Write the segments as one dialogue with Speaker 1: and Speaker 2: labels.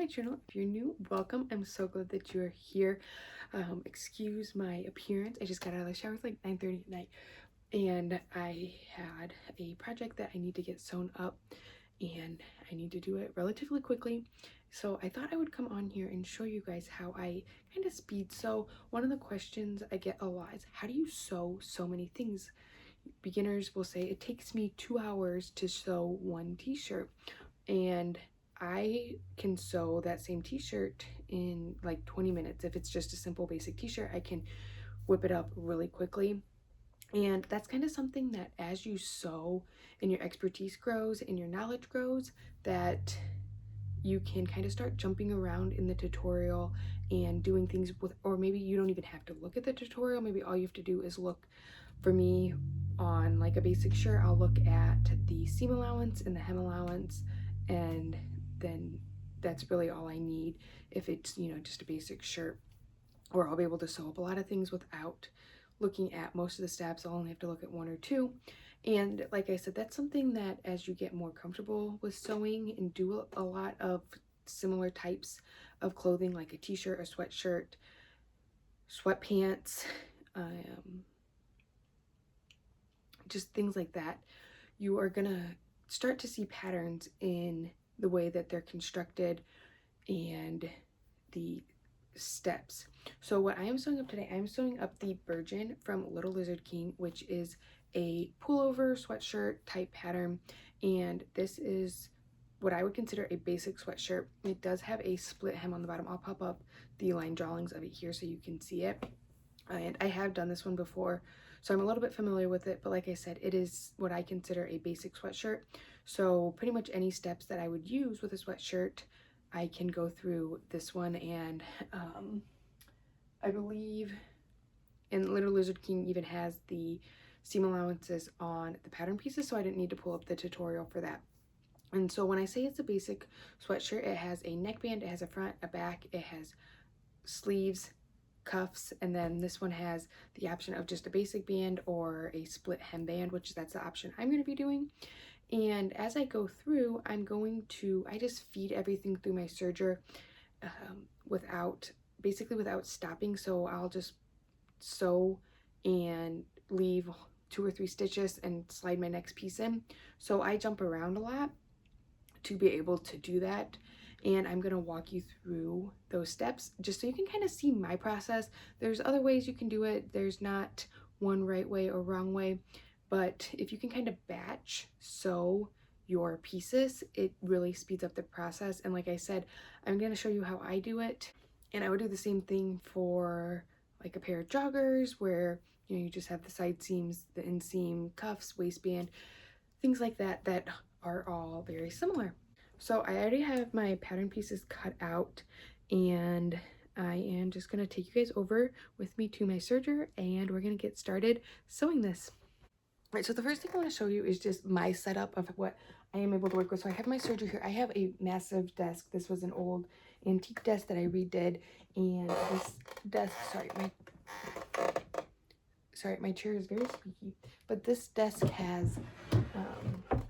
Speaker 1: channel. If you're new, welcome. I'm so glad that you're here. Excuse my appearance. I just got out of the shower. It's like 9:30 at night, and I had a project that I need to get sewn up, and I need to do it relatively quickly. So I thought I would come on here and show you guys how I kind of speed sew. One of the questions I get a lot is, how do you sew so many things? Beginners will say it takes me 2 hours to sew one t-shirt, and I can sew that same t-shirt in like 20 minutes. If it's just a simple basic t-shirt, I can whip it up really quickly. And that's kind of something that as you sew and your expertise grows and your knowledge grows, that you can kind of start jumping around in the tutorial and doing things with, or maybe you don't even have to look at the tutorial. Maybe all you have to do is look. For me, on like a basic shirt, I'll look at the seam allowance and the hem allowance, and then that's really all I need if it's, you know, just a basic shirt. Or I'll be able to sew up a lot of things without looking at most of the steps. I'll only have to look at one or two. And like I said, that's something that as you get more comfortable with sewing and do a lot of similar types of clothing, like a t-shirt, a sweatshirt, sweatpants, just things like that, you are gonna start to see patterns in the way that they're constructed and the steps. So what I am sewing up today, I'm sewing up the Bergen from Little Lizard King, which is a pullover sweatshirt type pattern, and this is what I would consider a basic sweatshirt. It does have a split hem on the bottom. I'll pop up the line drawings of it here so you can see it. And I have done this one before, so I'm a little bit familiar with it, but like I said, it is what I consider a basic sweatshirt. So pretty much any steps that I would use with a sweatshirt, I can go through this one. And I believe in Little Lizard King even has the seam allowances on the pattern pieces, so I didn't need to pull up the tutorial for that. And so when I say it's a basic sweatshirt, it has a neckband, it has a front, a back, it has sleeves, cuffs, and then this one has the option of just a basic band or a split hem band, which that's the option I'm going to be doing. And as I go through, I just feed everything through my serger without stopping. So I'll just sew and leave 2 or 3 stitches and slide my next piece in. So I jump around a lot to be able to do that. And I'm going to walk you through those steps just so you can kind of see my process. There's other ways you can do it. There's not one right way or wrong way, but if you can kind of batch sew your pieces, it really speeds up the process. And like I said, I'm going to show you how I do it. And I would do the same thing for like a pair of joggers where, you know, you just have the side seams, the inseam, cuffs, waistband, things like that that are all very similar. So I already have my pattern pieces cut out, and I am just going to take you guys over with me to my serger, and we're going to get started sewing this. All right, so the first thing I want to show you is just my setup of what I am able to work with. So I have my serger here. I have a massive desk. This was an old antique desk that I redid, and this desk, my chair is very squeaky, but this desk has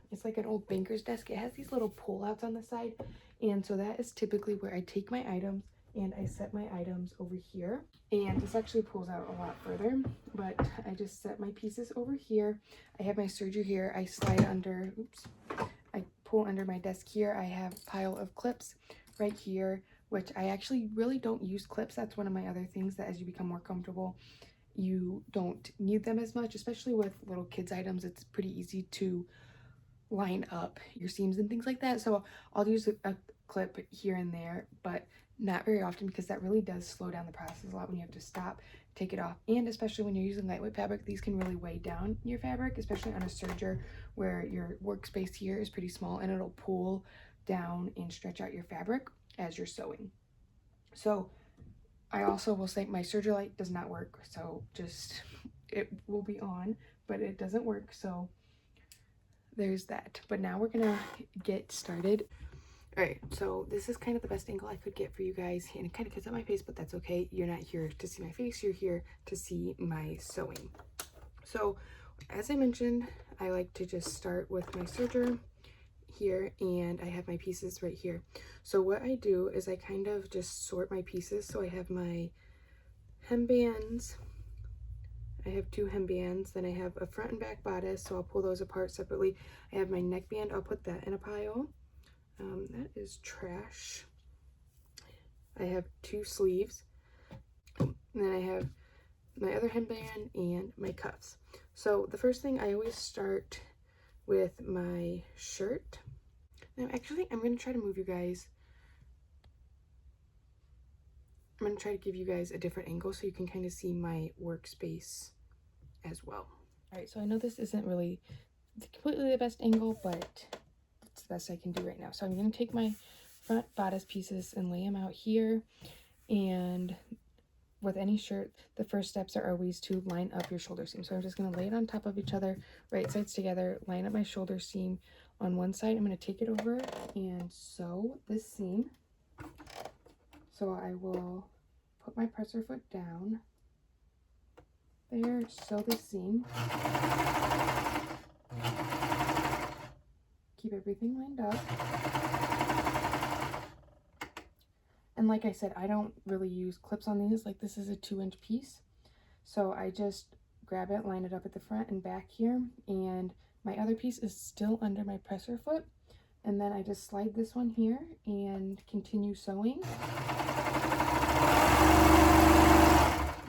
Speaker 1: it's like an old banker's desk. It has these little pull-outs on the side, and so that is typically where I take my items, and I set my items over here. And this actually pulls out a lot further, but I just set my pieces over here. I have my serger here. I slide under, I pull under my desk here. I have a pile of clips right here, which I actually really don't use clips. That's one of my other things, that as you become more comfortable, you don't need them as much, especially with little kids items. It's pretty easy to line up your seams and things like that. So I'll use a clip here and there, but not very often, because that really does slow down the process a lot when you have to stop, take it off. And especially when you're using lightweight fabric, these can really weigh down your fabric, especially on a serger where your workspace here is pretty small, and it'll pull down and stretch out your fabric as you're sewing. So I also will say my serger light does not work, so just, it will be on, but it doesn't work, so there's that. But now we're gonna get started. All right, so this is kind of the best angle I could get for you guys, and it kind of cuts out my face, but that's okay. You're not here to see my face, you're here to see my sewing. So as I mentioned, I like to just start with my serger here and I have my pieces right here. So what I do is I kind of just sort my pieces. So I have my hembands. I have 2 hembands, then I have a front and back bodice, so I'll pull those apart separately. I have my neckband, I'll put that in a pile. That is trash. I have 2 sleeves, and then I have my other hembrand and my cuffs. So the first thing, I always start with my shirt. Now actually, I'm going to try to move you guys. I'm going to try to give you guys a different angle so you can kind of see my workspace as well. All right, so I know this isn't really completely the best angle, but it's the best I can do right now. So I'm going to take my front bodice pieces and lay them out here. And with any shirt, the first steps are always to line up your shoulder seam. So I'm just going to lay it on top of each other, right sides together, line up my shoulder seam on one side. I'm going to take it over and sew this seam. So I will put my presser foot down there, sew the seam, keep everything lined up. And like I said, I don't really use clips on these. Like, this is a 2-inch piece, so I just grab it, line it up at the front and back here, and my other piece is still under my presser foot, and then I just slide this one here and continue sewing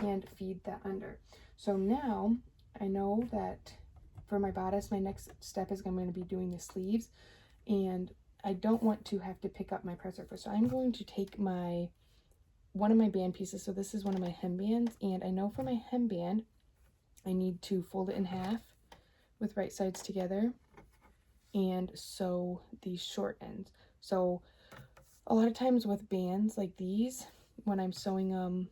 Speaker 1: and feed that under. So now I know that for my bodice, my next step is I'm going to be doing the sleeves, and I don't want to have to pick up my presser foot. So I'm going to take one of my band pieces. So this is one of my hembands, and I know for my hemband, I need to fold it in half with right sides together and sew these short ends. So a lot of times with bands like these, when I'm sewing them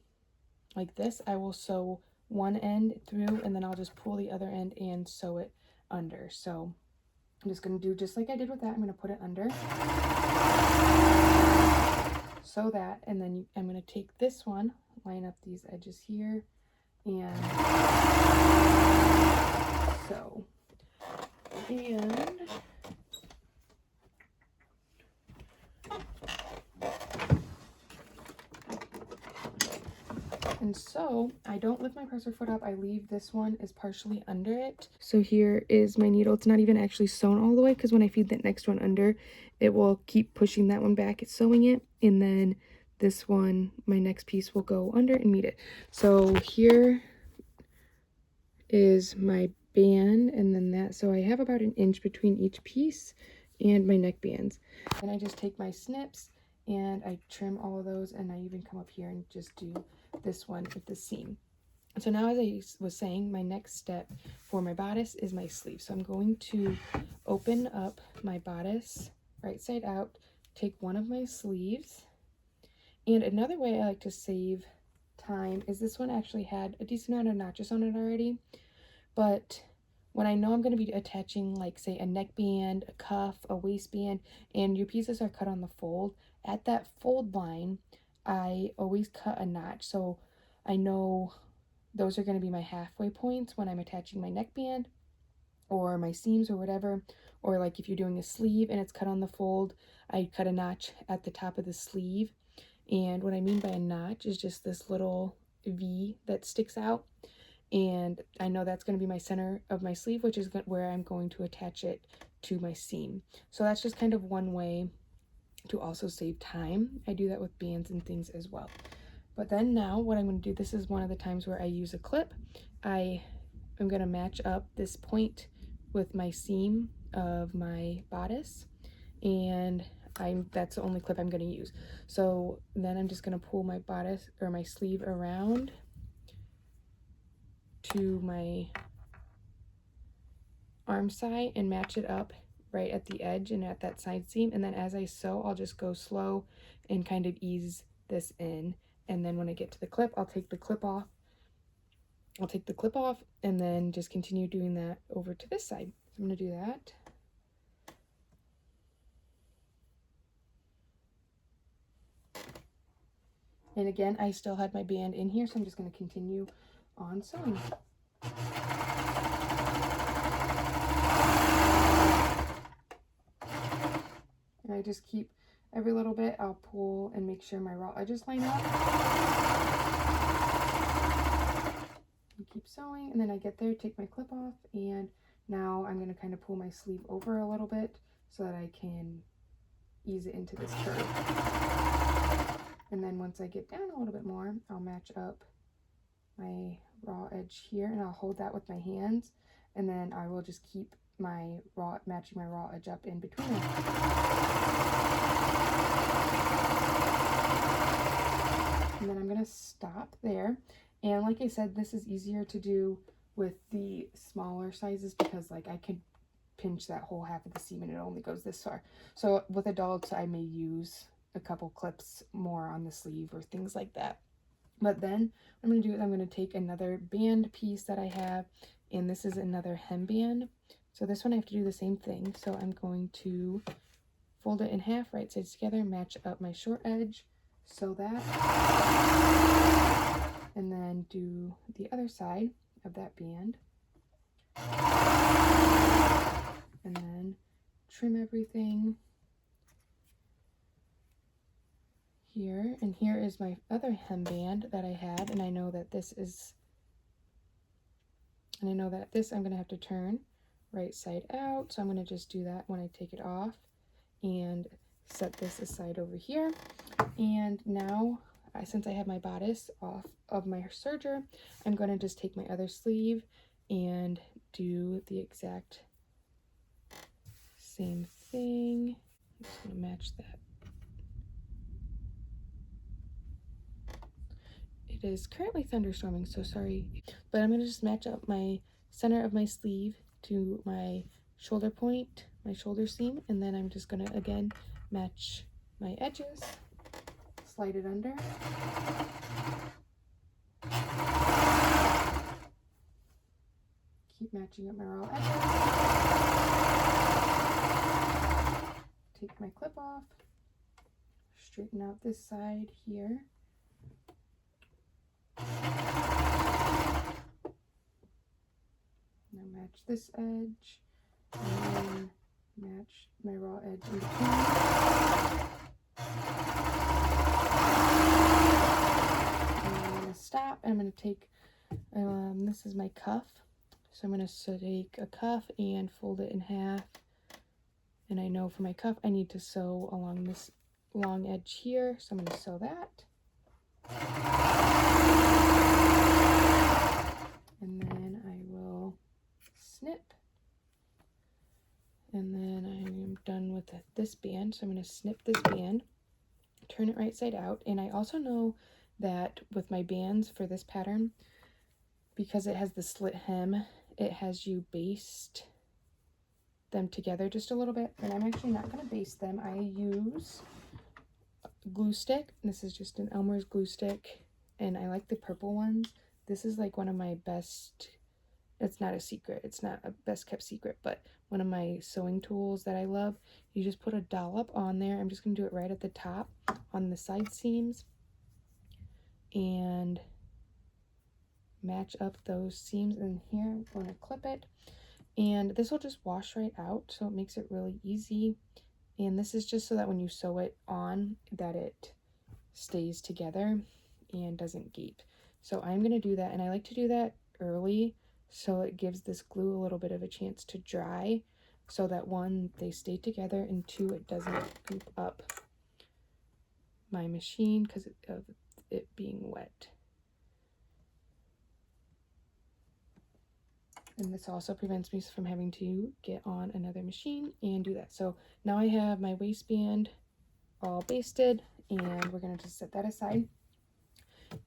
Speaker 1: like this, I will sew one end through and then I'll just pull the other end and sew it under. So I'm just going to do just like I did with that. I'm going to put it under, sew that, and then I'm going to take this one, line up these edges here, and sew. And so I don't lift my presser foot up. I leave this one is partially under it. So here is my needle. It's not even actually sewn all the way, because when I feed that next one under, it will keep pushing that one back. It's sewing it, and then this one, my next piece, will go under and meet it. So here is my band, and then that, so I have about 1 inch between each piece and my neck bands. And I just take my snips and I trim all of those, and I even come up here and just do this one with the seam. So now, as I was saying, my next step for my bodice is my sleeve. So I'm going to open up my bodice right side out, take one of my sleeves. And another way I like to save time is this one actually had a decent amount of notches on it already, but when I know I'm going to be attaching, like, say, a neckband, a cuff, a waistband, and your pieces are cut on the fold, at that fold line, I always cut a notch. So I know those are going to be my halfway points when I'm attaching my neckband or my seams or whatever. Or like if you're doing a sleeve and it's cut on the fold, I cut a notch at the top of the sleeve. And what I mean by a notch is just this little V that sticks out. And I know that's going to be my center of my sleeve, which is where I'm going to attach it to my seam. So that's just kind of one way to also save time. I do that with bands and things as well. But then now what I'm going to do, this is one of the times where I use a clip. I am going to match up this point with my seam of my bodice, and that's the only clip I'm going to use. So then I'm just going to pull my bodice or my sleeve around to my arm side and match it up right at the edge and at that side seam. And then as I sew, I'll just go slow and kind of ease this in. And then when I get to the clip, I'll take the clip off. And then just continue doing that over to this side. So I'm going to do that. And again, I still had my band in here, so I'm just going to continue on sewing. And I just keep, every little bit I'll pull and make sure my raw edges line up. And keep sewing, and then I get there, take my clip off, and now I'm going to kind of pull my sleeve over a little bit so that I can ease it into this curve. And then once I get down a little bit more, I'll match up my raw edge here, and I'll hold that with my hands, and then I will just keep my matching my raw edge up in between them. And then I'm going to stop there. And like I said, this is easier to do with the smaller sizes because like I could pinch that whole half of the seam and it only goes this far. So with adults, I may use a couple clips more on the sleeve or things like that. But then what I'm going to do is I'm going to take another band piece that I have, and this is another hemband. So this one I have to do the same thing. So I'm going to fold it in half, right sides together, match up my short edge, sew that, and then do the other side of that band. And then trim everything here. And here is my other hemband that I had, and I know that this I'm going to have to turn right side out, so I'm going to just do that when I take it off and set this aside over here. And now since I have my bodice off of my serger, I'm going to just take my other sleeve and do the exact same thing. I'm just going to match that. It is currently thunderstorming, so sorry, but I'm going to just match up my center of my sleeve to my shoulder point, my shoulder seam, and then I'm just going to again match my edges, slide it under, keep matching up my raw edges, take my clip off, straighten out this side here, now match this edge, and then match my raw edge in between. And I'm going to stop, and I'm going to take, this is my cuff, so I'm going to take a cuff and fold it in half, and I know for my cuff I need to sew along this long edge here, so I'm going to sew that. And then I will snip, and then I'm done with this band, so I'm going to snip this band, turn it right side out. And I also know that with my bands for this pattern, because it has the slit hem, it has you baste them together just a little bit, and I'm actually not going to baste them. I use glue stick. This is just an Elmer's glue stick, and I like the purple ones. This is like one of my best, it's not a secret, it's not a best kept secret, but one of my sewing tools that I love. You just put a dollop on there. I'm just going to do it right at the top on the side seams and match up those seams. And here I'm going to clip it, and this will just wash right out, so it makes it really easy. And this is just so that when you sew it on, that it stays together and doesn't gape. So I'm going to do that, and I like to do that early so it gives this glue a little bit of a chance to dry, so that one, they stay together, and two, it doesn't goop up my machine because of it being wet. And this also prevents me from having to get on another machine and do that. So now I have my waistband all basted, and we're going to just set that aside.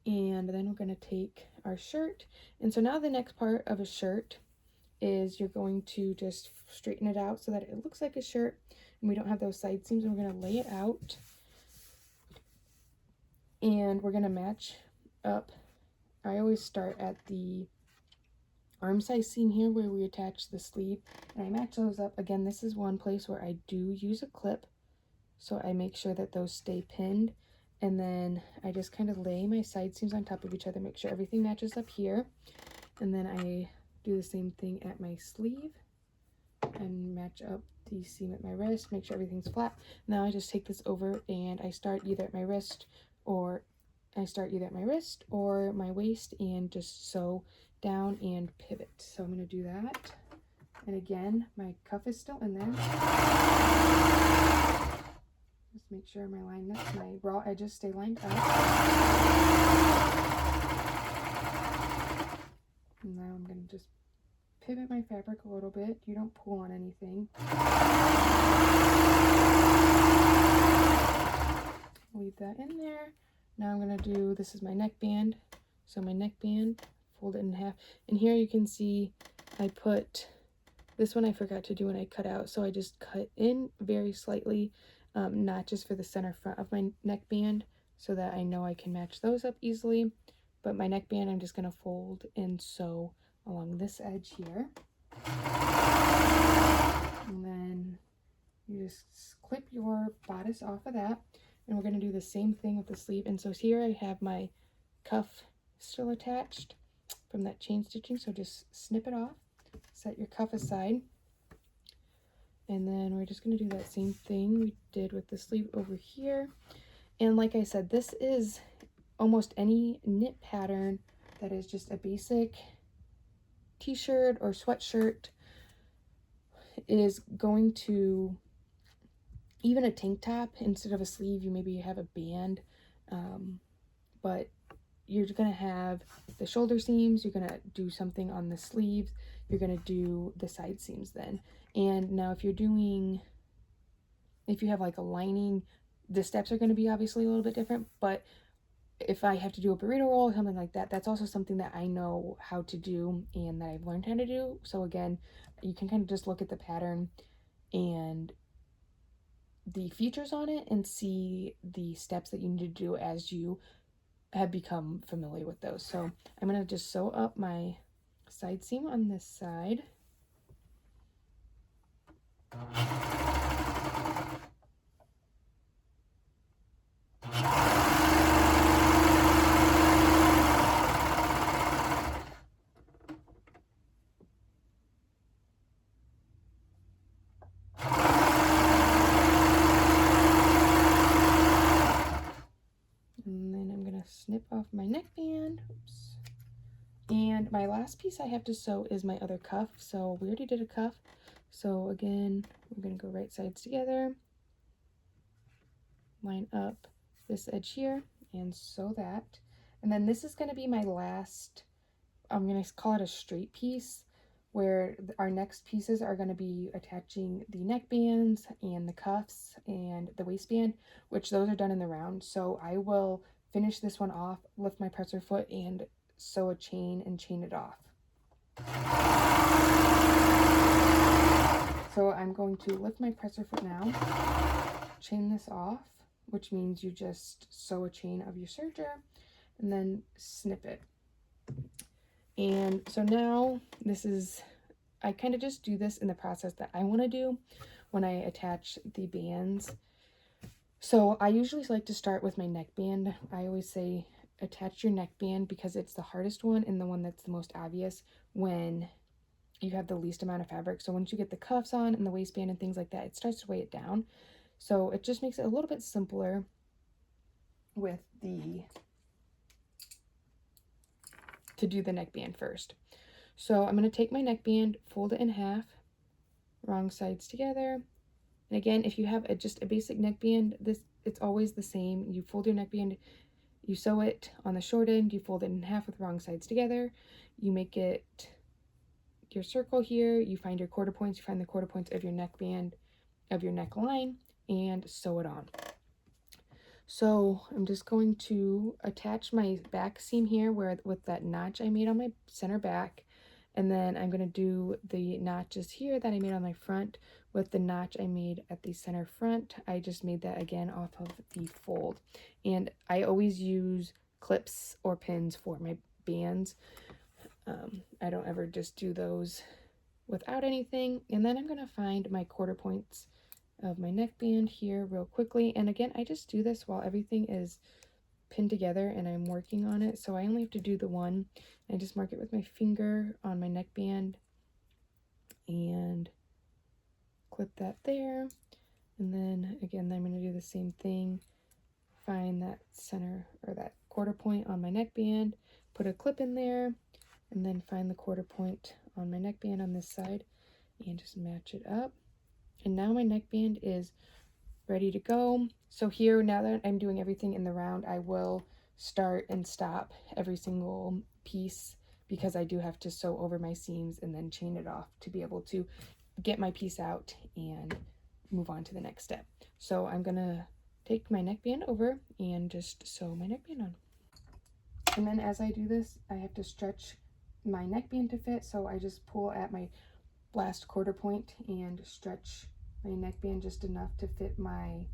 Speaker 1: And then we're going to take our shirt. And so now the next part of a shirt is you're going to just straighten it out so that it looks like a shirt and we don't have those side seams, and we're going to lay it out. And we're going to match up. I always start at the arm size seam here where we attach the sleeve, and I match those up. Again, this is one place where I do use a clip, so I make sure that those stay pinned, and then I just kind of lay my side seams on top of each other, make sure everything matches up here, and then I do the same thing at my sleeve and match up de-seam at my wrist, make sure everything's flat. Now I just take this over and I start either at my wrist or my waist and just sew down and pivot. So I'm going to do that. And again, my cuff is still in there. Just make sure my raw edges stay lined up. And now I'm going to just pivot my fabric a little bit. You don't pull on anything. Leave that in there. Now I'm going to do, this is my neckband. So my neckband, fold it in half. And here you can see I put, this one I forgot to do when I cut out. So I just cut in very slightly, not just for the center front of my neckband, so that I know I can match those up easily. But my neckband, I'm just going to fold and sew along this edge here. And then you just clip your bodice off of that. And we're going to do the same thing with the sleeve. And so here I have my cuff still attached from that chain stitching. So just snip it off, set your cuff aside. And then we're just going to do that same thing we did with the sleeve over here. And like I said, this is almost any knit pattern that is just a basic t-shirt or sweatshirt is going to, even a tank top, instead of a sleeve, you maybe have a band, but you're going to have the shoulder seams, you're going to do something on the sleeves, you're going to do the side seams then. And now if you have like a lining, the steps are going to be obviously a little bit different, but if I have to do a burrito roll or something like that, that's also something that I know how to do and that I've learned how to do. So again, you can kind of just look at the pattern and the features on it and see the steps that you need to do as you have become familiar with those. So I'm going to just sew up my side seam on this side. And then I'm going to snip off my neckband. Oops. And my last piece I have to sew is my other cuff. So we already did a cuff. So again, we're going to go right sides together, line up this edge here, and sew that. And then this is going to be my last, I'm going to call it a straight piece, where our next pieces are going to be attaching the neckbands and the cuffs and the waistband, which those are done in the round. So I will finish this one off, lift my presser foot, and sew a chain and chain it off. So I'm going to lift my presser foot now, chain this off, which means you just sew a chain of your serger and then snip it. And so now this is, I kind of just do this in the process that I want to do when I attach the bands. So I usually like to start with my neckband. I always say attach your neckband because it's the hardest one and the one that's the most obvious when you have the least amount of fabric. So once you get the cuffs on and the waistband and things like that, it starts to weigh it down. So it just makes it a little bit simpler with to do the neckband first. So I'm going to take my neckband, fold it in half, wrong sides together. And again, if you have just a basic neckband, it's always the same. You fold your neckband, you sew it on the short end, you fold it in half with wrong sides together, you make it your circle here, you find your quarter points, you find the quarter points of your neckband, of your neckline, and sew it on. So I'm just going to attach my back seam here with that notch I made on my center back, and then I'm going to do the notches here that I made on my front with the notch I made at the center front. I just made that again off of the fold, and I always use clips or pins for my bands. I don't ever just do those without anything. And then I'm going to find my quarter points of my neckband here real quickly. And again, I just do this while everything is pinned together and I'm working on it. So I only have to do the one. I just mark it with my finger on my neckband and clip that there. And then again, I'm going to do the same thing. Find that center or that quarter point on my neckband, put a clip in there, and then find the quarter point on my neckband on this side and just match it up. And now my neckband is ready to go. So here, now that I'm doing everything in the round, I will start and stop every single piece because I do have to sew over my seams and then chain it off to be able to get my piece out and move on to the next step. So I'm gonna take my neckband over and just sew my neckband on. And then as I do this, I have to stretch my neckband to fit, so I just pull at my last quarter point and stretch my neckband just enough to fit my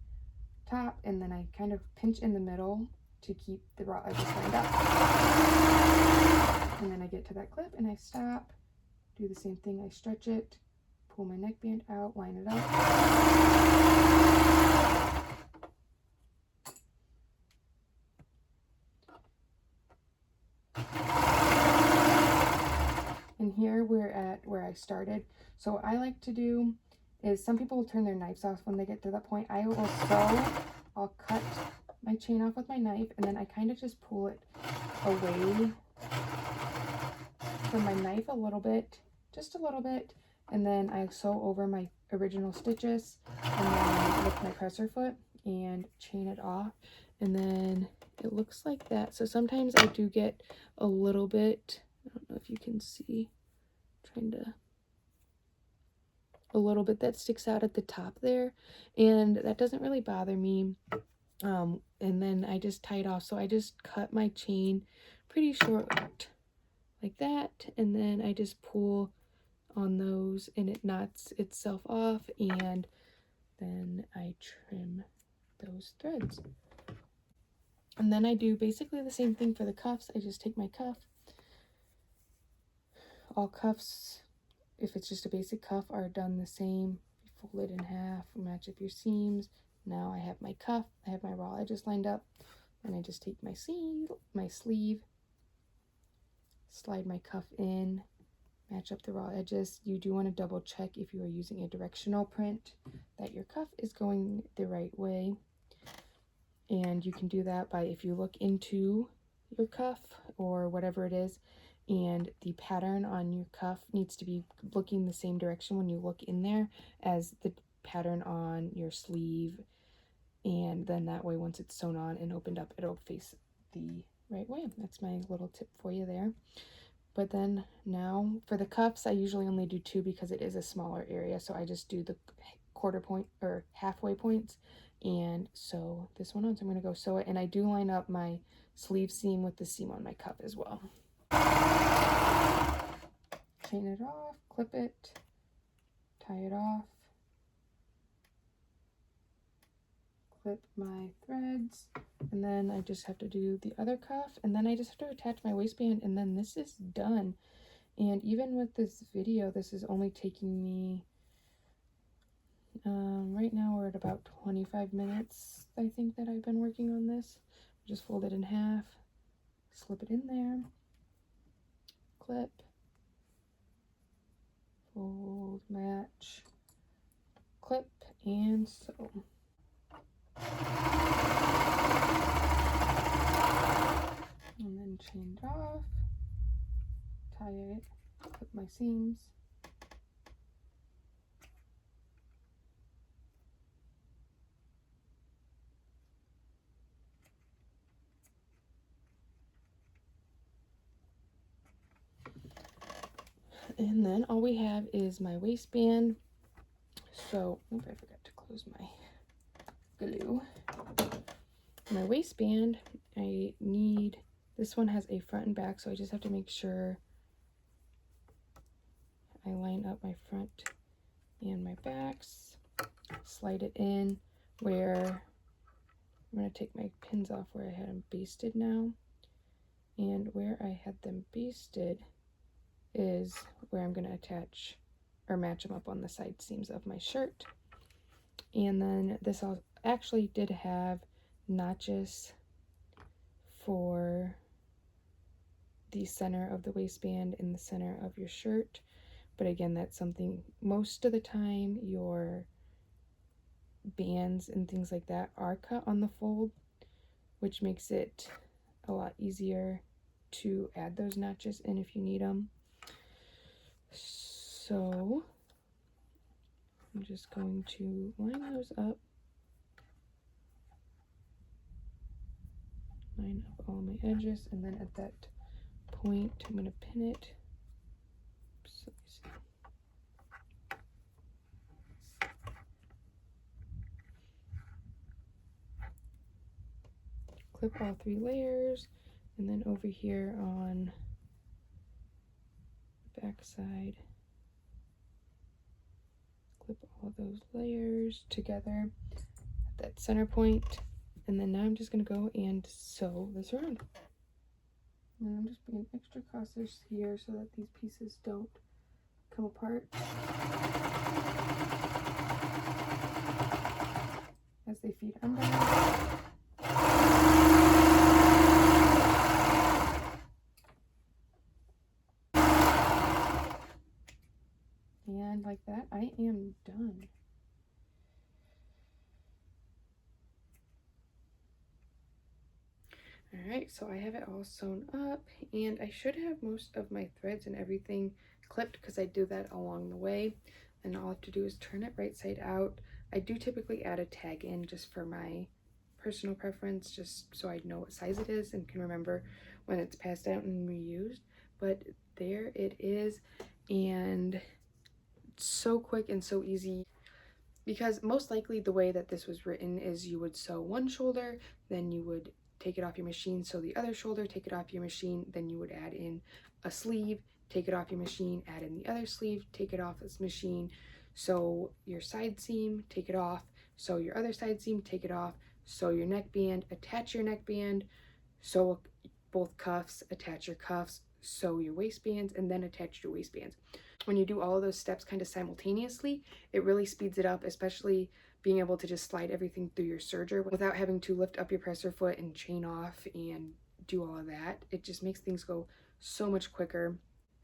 Speaker 1: top, and then I kind of pinch in the middle to keep the raw edges lined up. And then I get to that clip and I stop, do the same thing, I stretch it, pull my neckband out, line it up. And here we're at where I started. So what I like to do is, some people will turn their knives off when they get to that point. I will sew, I'll cut my chain off with my knife, and then I kind of just pull it away from my knife a little bit, just a little bit, and then I sew over my original stitches, and then lift my presser foot and chain it off, and then it looks like that. So sometimes I do get a little bit, I don't know if you can see, a little bit that sticks out at the top there, and that doesn't really bother me. And then I just tie it off. So I just cut my chain pretty short like that, and then I just pull on those and it knots itself off, and then I trim those threads. And then I do basically the same thing for the cuffs. I just take my cuff. All cuffs, if it's just a basic cuff, are done the same. You fold it in half, match up your seams. Now I have my cuff, I have my raw edges lined up, and I just take my sleeve, slide my cuff in, match up the raw edges. You do want to double check, if you are using a directional print, that your cuff is going the right way. And you can do that by, if you look into your cuff or whatever it is, and the pattern on your cuff needs to be looking the same direction when you look in there as the pattern on your sleeve, and then that way, once it's sewn on and opened up, it'll face the right way. That's my little tip for you there. But then now for the cuffs, I usually only do 2 because it is a smaller area, so I just do the quarter point or halfway points and sew this one on. So I'm going to go sew it, and I do line up my sleeve seam with the seam on my cuff as well. Chain it off, clip it, tie it off, clip my threads, and then I just have to do the other cuff, and then I just have to attach my waistband, and then this is done. And even with this video, this is only taking me, right now we're at about 25 minutes, I think, that I've been working on this. Just fold it in half, slip it in there, clip, fold, match, clip, and sew. And then chain it off, tie it, clip my seams. And then all we have is my waistband. So, I forgot to close my glue. My waistband, I need, this one has a front and back, so I just have to make sure I line up my front and my backs, slide it in where, I'm going to take my pins off where I had them basted now, and where I had them basted is where I'm going to attach or match them up on the side seams of my shirt. And then this actually did have notches for the center of the waistband and the center of your shirt, But again, that's something most of the time your bands and things like that are cut on the fold, which makes it a lot easier to add those notches in if you need them. So I'm just going to line those up, line up all my edges, and then at that point I'm going to pin it. So clip all 3 layers, and then over here on the back side, clip all those layers together at that center point, and then now I'm just going to go and sew this around. And I'm just being extra cautious here so that these pieces don't come apart as they feed under. And like that, I am done. Alright, so I have it all sewn up, and I should have most of my threads and everything clipped because I do that along the way. And all I have to do is turn it right side out. I do typically add a tag in just for my personal preference, just so I know what size it is and can remember when it's passed out and reused. But there it is, and so quick and so easy, because most likely the way that this was written is you would sew one shoulder, then you would take it off your machine, sew the other shoulder, take it off your machine, then you would add in a sleeve, take it off your machine, add in the other sleeve, take it off this machine, sew your side seam, take it off, sew your other side seam, take it off, sew your neckband, attach your neckband, sew both cuffs, attach your cuffs, sew your waistbands, and then attach your waistbands. When you do all of those steps kind of simultaneously, it really speeds it up, especially being able to just slide everything through your serger without having to lift up your presser foot and chain off and do all of that. It just makes things go so much quicker.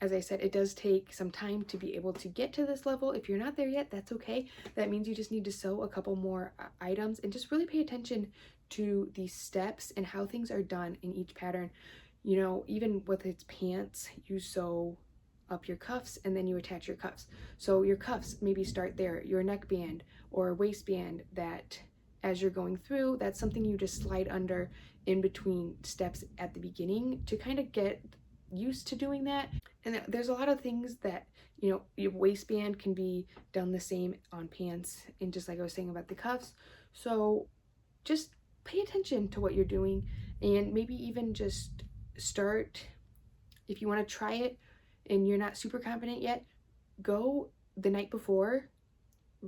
Speaker 1: As I said, it does take some time to be able to get to this level. If you're not there yet, that's okay. That means you just need to sew a couple more items and just really pay attention to these steps and how things are done in each pattern. You know, even with its pants, you sew up your cuffs and then you attach your cuffs. So your cuffs maybe start there, your neckband or waistband, that as you're going through, that's something you just slide under in between steps at the beginning to kind of get used to doing that. And there's a lot of things that, you know, your waistband can be done the same on pants, and just like I was saying about the cuffs. So just pay attention to what you're doing, and maybe even just start, if you want to try it and you're not super confident yet, go the night before,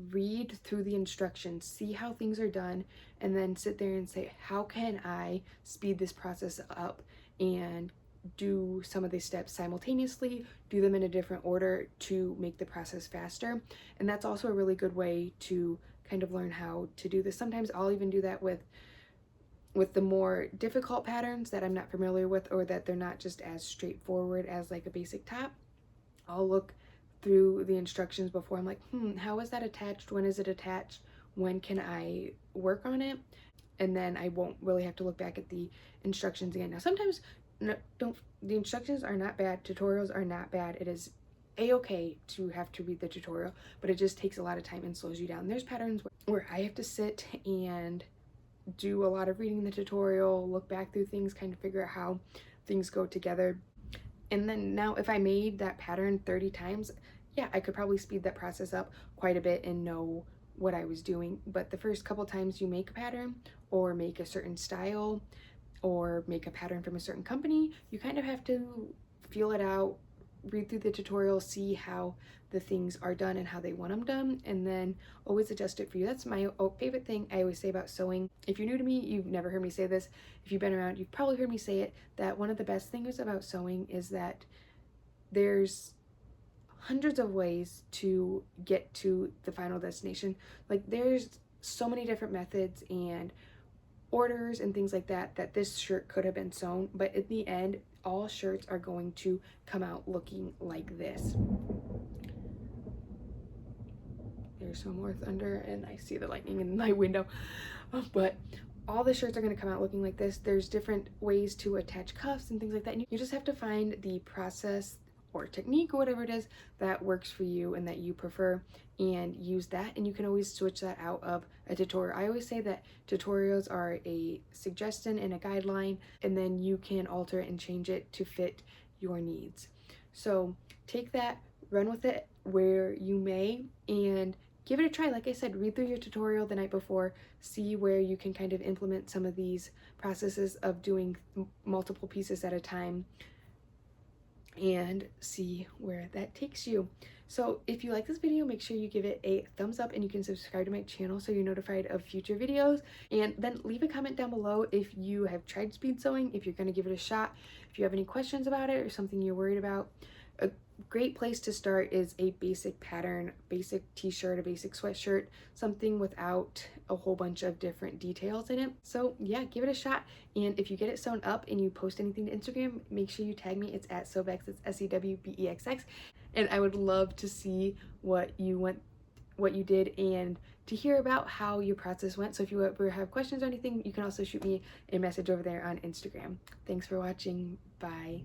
Speaker 1: read through the instructions, see how things are done, and then sit there and say, how can I speed this process up and do some of these steps simultaneously, do them in a different order to make the process faster. And that's also a really good way to kind of learn how to do this. Sometimes I'll even do that with the more difficult patterns that I'm not familiar with, or that they're not just as straightforward as like a basic top. I'll look through the instructions before. I'm like, how is that attached? When is it attached? When can I work on it? And then I won't really have to look back at the instructions again. Now, sometimes the instructions are not bad, tutorials are not bad. It is a-okay to have to read the tutorial, but it just takes a lot of time and slows you down. There's patterns where I have to sit and do a lot of reading the tutorial, look back through things, kind of figure out how things go together. And then now if I made that pattern 30 times, yeah, I could probably speed that process up quite a bit and know what I was doing. But the first couple times you make a pattern or make a certain style or make a pattern from a certain company, you kind of have to feel it out, read through the tutorial, see how the things are done and how they want them done, and then always adjust it for you. That's my favorite thing I always say about sewing. If you're new to me, you've never heard me say this. If you've been around, you've probably heard me say it, that one of the best things about sewing is that there's hundreds of ways to get to the final destination. Like, there's so many different methods and orders and things like that this shirt could have been sewn, but in the end all shirts are going to come out looking like this. there's no more thunder and I see the lightning in my window. But all the shirts are going to come out looking like this. There's different ways to attach cuffs and things like that. And you just have to find the process or technique or whatever it is that works for you and that you prefer, and use that. And you can always switch that out of a tutorial. I always say that tutorials are a suggestion and a guideline, and then you can alter it and change it to fit your needs. So take that, run with it where you may, and give it a try. Like I said, read through your tutorial the night before, see where you can kind of implement some of these processes of doing multiple pieces at a time, and see where that takes you. So if you like this video, make sure you give it a thumbs up, and you can subscribe to my channel so you're notified of future videos. And then leave a comment down below if you have tried speed sewing, if you're going to give it a shot, if you have any questions about it or something you're worried about. A great place to start is a basic pattern, basic t-shirt, a basic sweatshirt, something without a whole bunch of different details in it. So yeah, give it a shot. And if you get it sewn up and you post anything to Instagram, make sure you tag me. It's at Sewbex. It's SEWBEXX. And I would love to see what you did, and to hear about how your process went. So if you ever have questions or anything, you can also shoot me a message over there on Instagram. Thanks for watching. Bye.